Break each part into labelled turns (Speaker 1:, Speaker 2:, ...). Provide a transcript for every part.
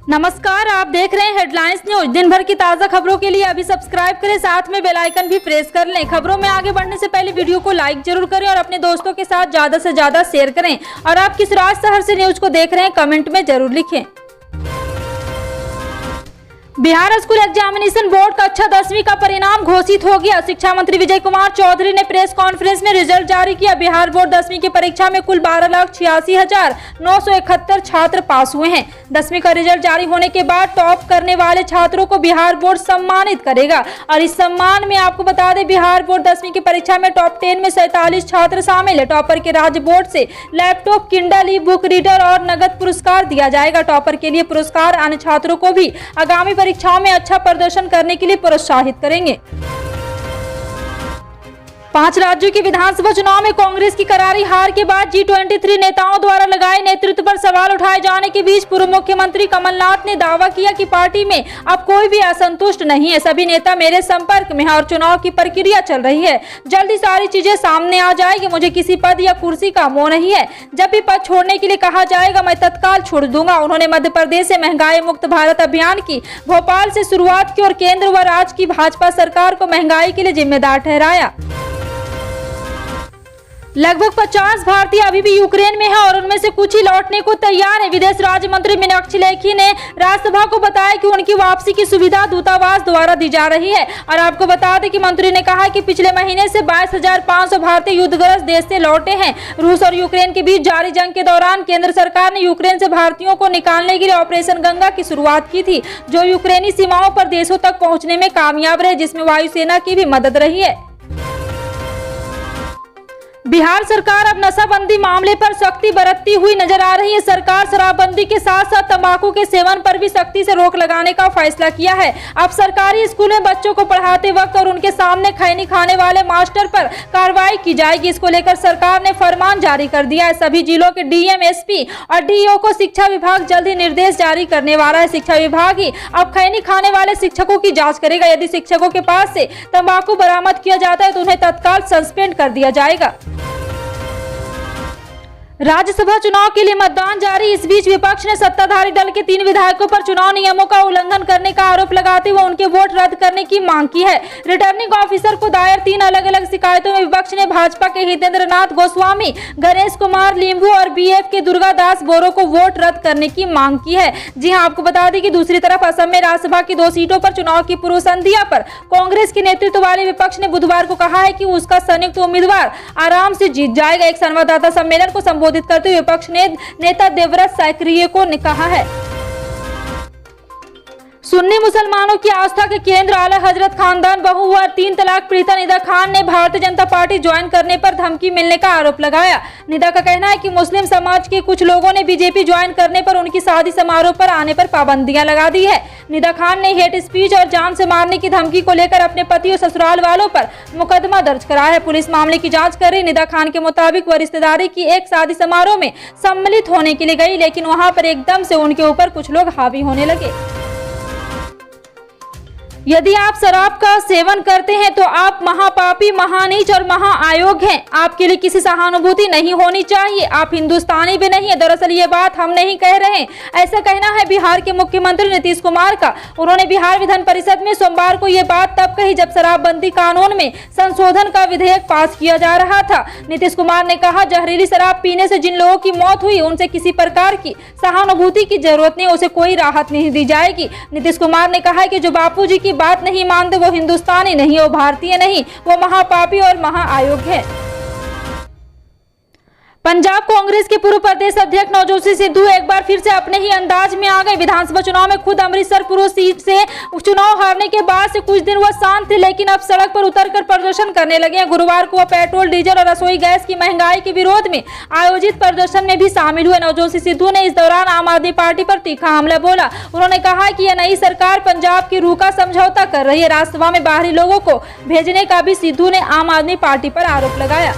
Speaker 1: नमस्कार, आप देख रहे हैं हेडलाइंस न्यूज। दिन भर की ताजा खबरों के लिए अभी सब्सक्राइब करें, साथ में बेल आइकन भी प्रेस कर लें। खबरों में आगे बढ़ने से पहले वीडियो को लाइक जरूर करें और अपने दोस्तों के साथ ज्यादा से ज्यादा शेयर करें। और आप किस राज्य शहर से न्यूज को देख रहे हैं कमेंट में जरूर लिखें। बिहार स्कूल एग्जामिनेशन बोर्ड का कक्षा 10वीं का परिणाम घोषित हो गया। शिक्षा मंत्री विजय कुमार चौधरी ने प्रेस कॉन्फ्रेंस में रिजल्ट जारी किया। बिहार बोर्ड 10वीं की परीक्षा में कुल 12,86,971 छात्र पास हुए हैं। 10वीं का रिजल्ट जारी होने के बाद टॉप करने वाले छात्रों को बिहार बोर्ड सम्मानित करेगा। और इस सम्मान में आपको बता दें, बिहार बोर्ड 10वीं की परीक्षा में टॉप 10 में 47 छात्र शामिल है। टॉपर के राज्य बोर्ड से लैपटॉप, किंडल, ई बुक रीडर और नगद पुरस्कार दिया जाएगा। टॉपर के लिए पुरस्कार अन्य छात्रों को भी आगामी परीक्षाओं में अच्छा प्रदर्शन करने के लिए प्रोत्साहित करेंगे। 5 राज्यों के विधानसभा चुनाव में कांग्रेस की करारी हार के बाद G23 नेताओं द्वारा लगाए नेतृत्व पर सवाल उठाए जाने के बीच पूर्व मुख्यमंत्री कमलनाथ ने दावा किया कि पार्टी में अब कोई भी असंतुष्ट नहीं है। सभी नेता मेरे संपर्क में हैं और चुनाव की प्रक्रिया चल रही है। जल्दी सारी चीजें सामने आ जाएगी। मुझे किसी पद या कुर्सी का मोह नहीं है। जब भी पद छोड़ने के लिए कहा जाएगा मैं तत्काल छोड़ दूंगा। उन्होंने मध्य प्रदेश से महंगाई मुक्त भारत अभियान की भोपाल से शुरुआत की और केंद्र व राज्य की भाजपा सरकार को महंगाई के लिए जिम्मेदार ठहराया। लगभग 50 भारतीय अभी भी यूक्रेन में हैं और उनमें से कुछ ही लौटने को तैयार है। विदेश राज्य मंत्री मीनाक्षी लेखी ने राज्यसभा को बताया कि उनकी वापसी की सुविधा दूतावास द्वारा दी जा रही है। और आपको बता दें कि मंत्री ने कहा कि पिछले महीने से 22,500 भारतीय युद्धग्रस्त देश से लौटे हैं। रूस और यूक्रेन के बीच जारी जंग के दौरान केंद्र सरकार ने यूक्रेन से भारतीयों को निकालने के लिए ऑपरेशन गंगा की शुरुआत की थी, जो यूक्रेनी सीमाओं पर देशों तक पहुंचने में कामयाब रहे, जिसमें वायुसेना की भी मदद रही है। बिहार सरकार अब नशाबंदी मामले पर सख्ती बरतती हुई नजर आ रही है। सरकार शराबबंदी के साथ साथ तंबाकू के सेवन पर भी सख्ती से रोक लगाने का फैसला किया है। अब सरकारी स्कूल में बच्चों को पढ़ाते वक्त और उनके सामने खैनी खाने वाले मास्टर पर कार्रवाई की जाएगी। इसको लेकर सरकार ने फरमान जारी कर दिया है। सभी जिलों के डीएम, एसपी और डीईओ को शिक्षा विभाग जल्द ही निर्देश जारी करने वाला है। शिक्षा विभाग ही अब खैनी खाने वाले शिक्षकों की जाँच करेगा। यदि शिक्षकों के पास से तंबाकू बरामद किया जाता है तो उन्हें तत्काल सस्पेंड कर दिया जाएगा। राज्यसभा चुनाव के लिए मतदान जारी। इस बीच विपक्ष ने सत्ताधारी दल के 3 विधायकों पर चुनाव नियमों का उल्लंघन करने का आरोप लगाते हुए उनके वोट रद्द करने की मांग की है। रिटर्निंग ऑफिसर को दायर 3 अलग अलग शिकायतों में विपक्ष ने भाजपा के हितेंद्र नाथ गोस्वामी, गणेश कुमार लिंबू और बीएफ के दुर्गा दास बोरो को वोट रद्द करने की मांग की है। जी हां, आपको बता दें कि दूसरी तरफ असम में राज्यसभा की 2 सीटों पर चुनाव की पूर्व संध्या पर कांग्रेस के नेतृत्व वाले विपक्ष ने बुधवार को कहा है कि उसका संयुक्त उम्मीदवार आराम से जीत जाएगा। एक संवाददाता सम्मेलन को संबोधित करते हुए विपक्ष नेता देवव्रत सायक्रिये को ने कहा है, सुन्नी मुसलमानों की आस्था के केंद्र आला हजरत खानदान बहू और 3 तलाक पीड़िता निदा खान ने भारतीय जनता पार्टी ज्वाइन करने पर धमकी मिलने का आरोप लगाया। निदा का कहना है कि मुस्लिम समाज के कुछ लोगों ने बीजेपी ज्वाइन करने पर उनकी शादी समारोह पर आने पर पाबंदियां लगा दी है। निदा खान ने हेट स्पीच और जान से मारने की धमकी को लेकर अपने पति और ससुराल वालों पर मुकदमा दर्ज कराया है। पुलिस मामले की जाँच कर रही। निदा खान के मुताबिक वह रिश्तेदारी की एक शादी समारोह में सम्मिलित होने के लिए गई, लेकिन वहाँ पर एकदम से उनके ऊपर कुछ लोग हावी होने लगे। यदि आप शराब का सेवन करते हैं तो आप महापापी, महानीच और महाअयोग्य हैं। आपके लिए किसी सहानुभूति नहीं होनी चाहिए। आप हिंदुस्तानी भी नहीं है। दरअसल ये बात हम नहीं कह रहे हैं, ऐसा कहना है बिहार के मुख्यमंत्री नीतीश कुमार का। उन्होंने बिहार विधान परिषद में सोमवार को ये बात तब कही जब शराबबंदी कानून में संशोधन का विधेयक पास किया जा रहा था। नीतीश कुमार ने कहा, जहरीली शराब पीने से जिन लोगों की मौत हुई उनसे किसी प्रकार की सहानुभूति की जरूरत नहीं, उसे कोई राहत नहीं दी जाएगी। नीतीश कुमार ने कहा कि जो बापूजी की बात नहीं मानते वो हिंदुस्तानी नहीं, वो भारतीय नहीं, वो महापापी और महाअयोग्य है। पंजाब कांग्रेस के पूर्व प्रदेश अध्यक्ष नवजोत सिद्धू एक बार फिर से अपने ही अंदाज में आ गए। विधानसभा चुनाव में खुद अमृतसर पूर्व सीट से चुनाव हारने के बाद से कुछ दिन वह शांत थे, लेकिन अब सड़क पर उतरकर प्रदर्शन करने लगे हैं। गुरुवार को वह पेट्रोल, डीजल और रसोई गैस की महंगाई के विरोध में आयोजित प्रदर्शन में भी शामिल हुए। नवजोत सिद्धू ने इस दौरान आम आदमी पार्टी पर तीखा हमला बोला। उन्होंने कहा कि यह नई सरकार पंजाब की रूह का समझौता कर रही है। राज्यसभा में बाहरी लोगों को भेजने का भी सिद्धू ने आम आदमी पार्टी पर आरोप लगाया।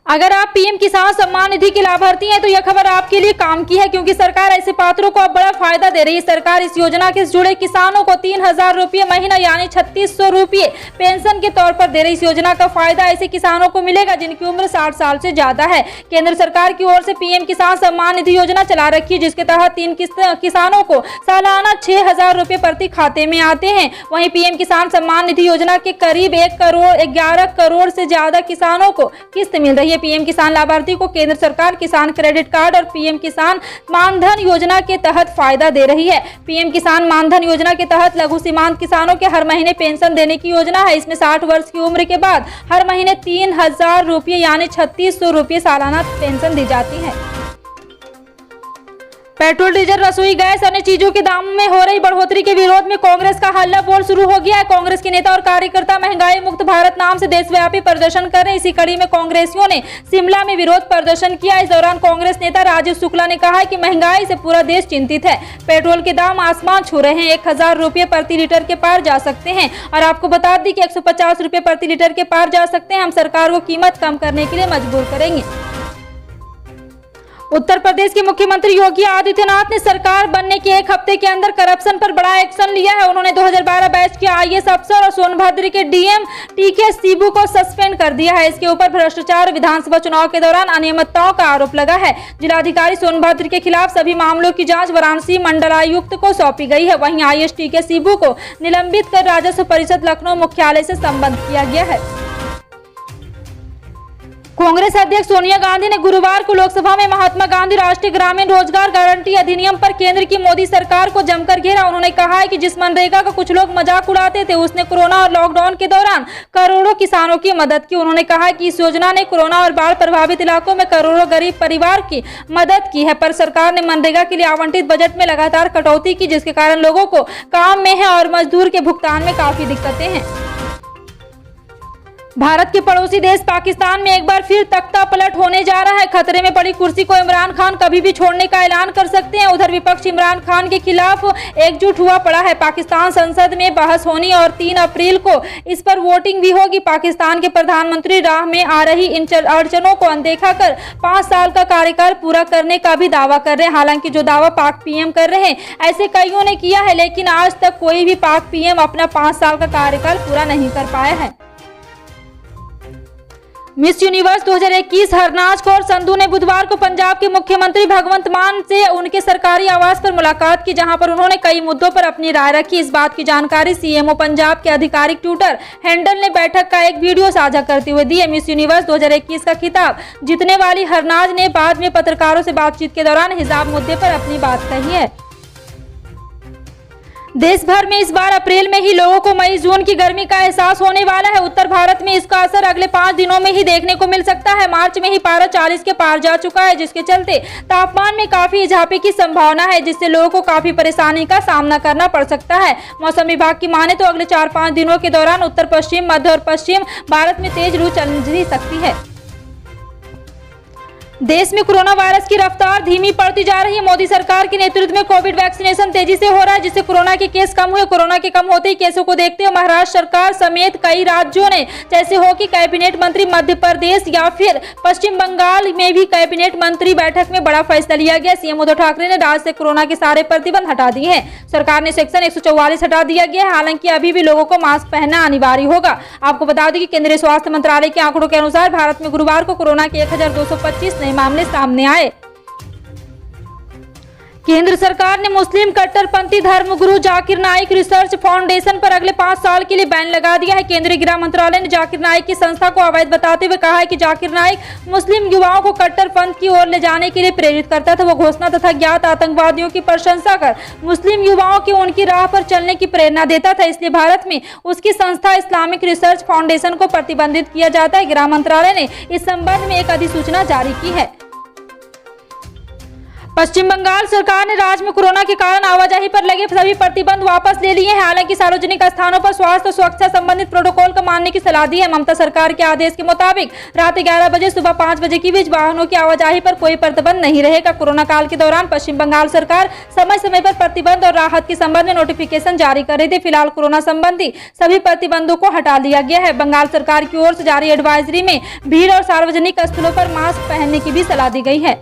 Speaker 1: अगर आप पीएम किसान सम्मान निधि के लाभार्थी हैं तो यह खबर आपके लिए काम की है, क्योंकि सरकार ऐसे पात्रों को अब बड़ा फायदा दे रही है। सरकार इस योजना के जुड़े किसानों को 3000 रुपये महीना यानी 3600 रुपये पेंशन के तौर पर दे रही। इस योजना का फायदा ऐसे किसानों को मिलेगा जिनकी उम्र 60 साल से ज्यादा है। केंद्र सरकार की ओर से पीएम किसान सम्मान निधि योजना चला रखी है, जिसके तहत 3 किसानों को सालाना 6000 रुपये प्रति खाते में आते हैं। वहीं पीएम किसान सम्मान निधि योजना के करीब 11 करोड़ से ज्यादा किसानों को किस्त मिल रही है। पीएम किसान लाभार्थी को केंद्र सरकार किसान क्रेडिट कार्ड और पीएम किसान मानधन योजना के तहत फायदा दे रही है। पीएम किसान मानधन योजना के तहत लघु सीमांत किसानों के हर महीने पेंशन देने की योजना है। इसमें 60 वर्ष की उम्र के बाद हर महीने 3000 रुपये यानी 3600 रुपये सालाना पेंशन दी जाती है। पेट्रोल, डीजल, रसोई गैस, अन्य चीजों के दामों में हो रही बढ़ोतरी के विरोध में कांग्रेस का हल्ला बोल शुरू हो गया है। कांग्रेस के नेता और कार्यकर्ता महंगाई मुक्त भारत नाम से देशव्यापी प्रदर्शन कर रहे हैं। इसी कड़ी में कांग्रेसियों ने शिमला में विरोध प्रदर्शन किया। इस दौरान कांग्रेस नेता राजीव शुक्ला ने कहा कि महंगाई से पूरा देश चिंतित है। पेट्रोल के दाम आसमान छू रहे हैं, 1000 रुपये प्रति लीटर के पार जा सकते हैं और आपको बता दी कि 150 रुपये प्रति लीटर के पार जा सकते हैं। हम सरकार को कीमत कम करने के लिए मजबूर करेंगे। उत्तर प्रदेश के मुख्यमंत्री योगी आदित्यनाथ ने सरकार बनने के 1 हफ्ते के अंदर करप्शन पर बड़ा एक्शन लिया है। उन्होंने 2012 बैच के आईएएस अफसर और सोनभद्र के डीएम टीके सिबू को सस्पेंड कर दिया है। इसके ऊपर भ्रष्टाचार और विधानसभा चुनाव के दौरान अनियमितताओं का आरोप लगा है। जिलाधिकारी सोनभद्र के खिलाफ सभी मामलों की जांच वाराणसी मंडलायुक्त को सौंपी गई है। वहीं आईएएस टीके सिबू को निलंबित कर राजस्व परिषद लखनऊ मुख्यालय से संबद्ध किया गया है। कांग्रेस अध्यक्ष सोनिया गांधी ने गुरुवार को लोकसभा में महात्मा गांधी राष्ट्रीय ग्रामीण रोजगार गारंटी अधिनियम पर केंद्र की मोदी सरकार को जमकर घेरा। उन्होंने कहा है कि जिस मनरेगा का कुछ लोग मजाक उड़ाते थे, उसने कोरोना और लॉकडाउन के दौरान करोड़ों किसानों की मदद की। उन्होंने कहा कि इस योजना ने कोरोना और बाढ़ प्रभावित इलाकों में करोड़ों गरीब परिवार की मदद की है, पर सरकार ने मनरेगा के लिए आवंटित बजट में लगातार कटौती की, जिसके कारण लोगों को काम में है और मजदूर के भुगतान में काफी दिक्कतें हैं। भारत के पड़ोसी देश पाकिस्तान में एक बार फिर तख्ता पलट होने जा रहा है। खतरे में पड़ी कुर्सी को इमरान खान कभी भी छोड़ने का ऐलान कर सकते हैं। उधर विपक्ष इमरान खान के खिलाफ एकजुट हुआ पड़ा है। पाकिस्तान संसद में बहस होनी और 3 अप्रैल को इस पर वोटिंग भी होगी। पाकिस्तान के प्रधानमंत्री राह में आ रही इन अड़चनों को अनदेखा कर 5 साल का कार्यकाल पूरा करने का भी दावा कर रहे हैं। हालांकि जो दावा पाक पीएम कर रहे हैं, ऐसे कईयों ने किया है, लेकिन आज तक कोई भी पाक पीएम अपना 5 साल का कार्यकाल पूरा नहीं कर पाया है। मिस यूनिवर्स 2021 हरनाज कौर संधू ने बुधवार को पंजाब के मुख्यमंत्री भगवंत मान से उनके सरकारी आवास पर मुलाकात की, जहां पर उन्होंने कई मुद्दों पर अपनी राय रखी। इस बात की जानकारी सीएमओ पंजाब के आधिकारिक ट्विटर हैंडल ने बैठक का एक वीडियो साझा करते हुए दी है। मिस यूनिवर्स 2021 का खिताब जीतने वाली हरनाज ने बाद में पत्रकारों से बातचीत के दौरान हिजाब मुद्दे पर अपनी बात कही है। देश भर में इस बार अप्रैल में ही लोगों को मई जून की गर्मी का एहसास होने वाला है। उत्तर भारत में इसका असर अगले 5 दिनों में ही देखने को मिल सकता है। मार्च में ही पारा 40 के पार जा चुका है, जिसके चलते तापमान में काफी इजाफे की संभावना है, जिससे लोगों को काफी परेशानी का सामना करना पड़ सकता है। मौसम विभाग की माने तो अगले 4-5 दिनों के दौरान उत्तर पश्चिम, मध्य और पश्चिम भारत में तेज लू चल भी सकती है। देश में कोरोना वायरस की रफ्तार धीमी पड़ती जा रही है। मोदी सरकार के नेतृत्व में कोविड वैक्सीनेशन तेजी से हो रहा है, जिससे कोरोना के केस कम हुए। कोरोना के कम होते ही केसों को देखते हुए महाराष्ट्र सरकार समेत कई राज्यों ने, जैसे हो कि कैबिनेट मंत्री मध्य प्रदेश या फिर पश्चिम बंगाल में भी कैबिनेट मंत्री बैठक में बड़ा फैसला लिया गया। सीएम उद्धव ठाकरे ने राज्य से कोरोना के सारे प्रतिबंध हटा दिए हैं। सरकार ने सेक्शन 144 हटा दिया गया है। हालांकि अभी भी लोगों को मास्क पहनना अनिवार्य होगा। आपको बता दें कि केंद्रीय स्वास्थ्य मंत्रालय के आंकड़ों के अनुसार भारत में गुरुवार को कोरोना के 1225 नए मामले सामने आए। केंद्र सरकार ने मुस्लिम कट्टरपंथी धर्मगुरु जाकिर नाइक रिसर्च फाउंडेशन पर अगले 5 साल के लिए बैन लगा दिया है। केंद्रीय गृह मंत्रालय ने जाकिर नाइक की संस्था को अवैध बताते हुए कहा है कि जाकिर नाइक मुस्लिम युवाओं को कट्टरपंथ की ओर ले जाने के लिए प्रेरित करता था। वो घोषणा तथा ज्ञात आतंकवादियों की प्रशंसा कर मुस्लिम युवाओं की उनकी राह पर चलने की प्रेरणा देता था। इसलिए भारत में उसकी संस्था इस्लामिक रिसर्च फाउंडेशन को प्रतिबंधित किया जाता है। गृह मंत्रालय ने इस संबंध में एक अधिसूचना जारी की है। पश्चिम बंगाल सरकार ने राज्य में कोरोना के कारण आवाजाही पर लगे सभी प्रतिबंध वापस ले लिए हैं। हालांकि सार्वजनिक स्थानों पर स्वास्थ्य और सुरक्षा संबंधित प्रोटोकॉल को मानने की सलाह दी है। ममता सरकार के आदेश के मुताबिक रात 11 बजे सुबह 5 बजे के बीच वाहनों की आवाजाही पर कोई प्रतिबंध नहीं रहेगा। कोरोना काल के दौरान पश्चिम बंगाल सरकार समय समय पर प्रतिबंध और राहत के संबंध में नोटिफिकेशन जारी कर रही थी। फिलहाल कोरोना संबंधी सभी प्रतिबंधों को हटा दिया गया है। बंगाल सरकार की ओर से जारी एडवाइजरी में भीड़ और सार्वजनिक स्थलों पर मास्क पहनने की भी सलाह दी गई है।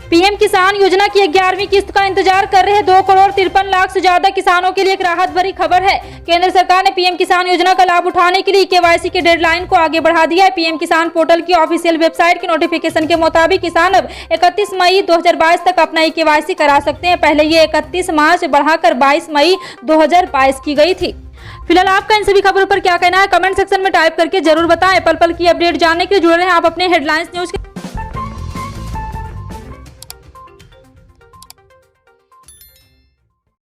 Speaker 1: पीएम किसान योजना की 11वीं किस्त का इंतजार कर रहे 2 करोड़ 53 लाख से ज्यादा किसानों के लिए एक राहत भरी खबर है। केंद्र सरकार ने पीएम किसान योजना का लाभ उठाने के लिए केवाईसी की डेडलाइन को आगे बढ़ा दिया है। पीएम किसान पोर्टल की ऑफिशियल वेबसाइट के नोटिफिकेशन के मुताबिक किसान अब 31 मई 2022 तक अपना केवाईसी करा सकते हैं। पहले ये 31 मार्च बढ़ाकर 22 मई 2022 की गई थी। फिलहाल आपका इन सभी खबरों पर क्या कहना है, कमेंट सेक्शन में टाइप करके जरूर बताएं। पल पल की अपडेट जानने के लिए जुड़े रहें आप अपने हेडलाइंस न्यूज के